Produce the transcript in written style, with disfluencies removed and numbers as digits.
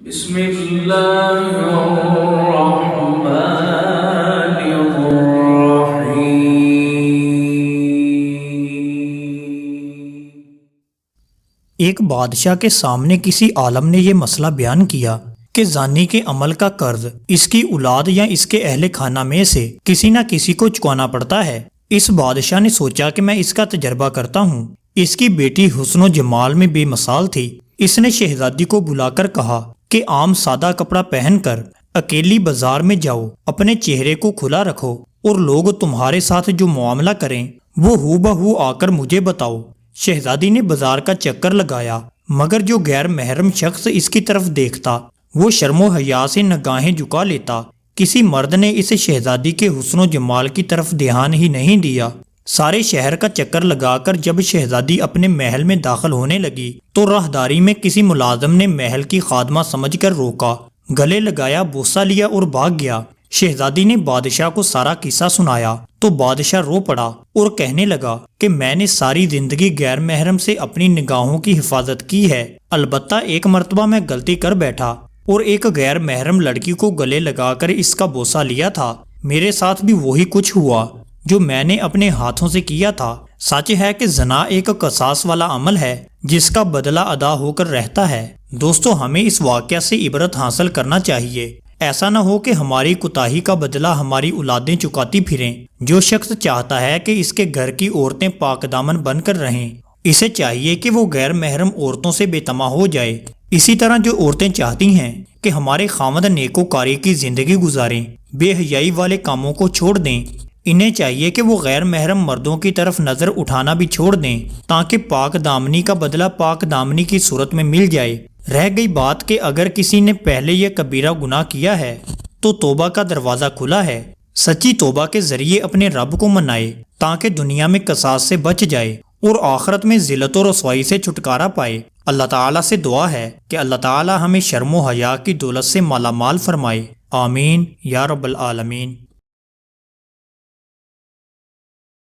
بسم اللہ الرحمن الرحیم۔ ایک بادشاہ کے سامنے کسی عالم نے یہ مسئلہ بیان کیا کہ زانی کے عمل کا قرض اس کی اولاد یا اس کے اہل خانہ میں سے کسی نہ کسی کو چکانا پڑتا ہے۔ اس بادشاہ نے سوچا کہ میں اس کا تجربہ کرتا ہوں۔ اس کی بیٹی حسن و جمال میں بے مثال تھی۔ اس نے شہزادی کو بلا کر کہا کہ عام سادہ کپڑا پہن کر اکیلی بازار میں جاؤ، اپنے چہرے کو کھلا رکھو اور لوگ تمہارے ساتھ جو معاملہ کریں وہ ہو بہو آ کر مجھے بتاؤ۔ شہزادی نے بازار کا چکر لگایا، مگر جو غیر محرم شخص اس کی طرف دیکھتا وہ شرم و حیا سے نگاہیں جھکا لیتا۔ کسی مرد نے اس شہزادی کے حسن و جمال کی طرف دھیان ہی نہیں دیا۔ سارے شہر کا چکر لگا کر جب شہزادی اپنے محل میں داخل ہونے لگی تو راہداری میں کسی ملازم نے محل کی خادمہ سمجھ کر روکا، گلے لگایا، بوسہ لیا اور بھاگ گیا۔ شہزادی نے بادشاہ کو سارا قصہ سنایا تو بادشاہ رو پڑا اور کہنے لگا کہ میں نے ساری زندگی غیر محرم سے اپنی نگاہوں کی حفاظت کی ہے، البتہ ایک مرتبہ میں غلطی کر بیٹھا اور ایک غیر محرم لڑکی کو گلے لگا کر اس کا بوسہ لیا تھا۔ میرے ساتھ بھی وہی کچھ ہوا جو میں نے اپنے ہاتھوں سے کیا تھا۔ سچ ہے کہ زنا ایک قصاص والا عمل ہے جس کا بدلہ ادا ہو کر رہتا ہے۔ دوستو، ہمیں اس واقعہ سے عبرت حاصل کرنا چاہیے۔ ایسا نہ ہو کہ ہماری کوتاہی کا بدلہ ہماری اولادیں چکاتی پھریں۔ جو شخص چاہتا ہے کہ اس کے گھر کی عورتیں پاک دامن بن کر رہیں، اسے چاہیے کہ وہ غیر محرم عورتوں سے بے تما ہو جائے۔ اسی طرح جو عورتیں چاہتی ہیں کہ ہمارے خاوند نیکوکاری کی زندگی گزاریں، بے حیائی والے کاموں کو چھوڑ دیں، انہیں چاہیے کہ وہ غیر محرم مردوں کی طرف نظر اٹھانا بھی چھوڑ دیں تاکہ پاک دامنی کا بدلہ پاک دامنی کی صورت میں مل جائے۔ رہ گئی بات کہ اگر کسی نے پہلے یہ کبیرہ گناہ کیا ہے تو توبہ کا دروازہ کھلا ہے۔ سچی توبہ کے ذریعے اپنے رب کو منائے تاکہ دنیا میں قصاص سے بچ جائے اور آخرت میں ذلت و رسوائی سے چھٹکارا پائے۔ اللہ تعالیٰ سے دعا ہے کہ اللہ تعالیٰ ہمیں شرم و حیا کی دولت سے مالا مال فرمائے۔ آمین یا رب العالمین۔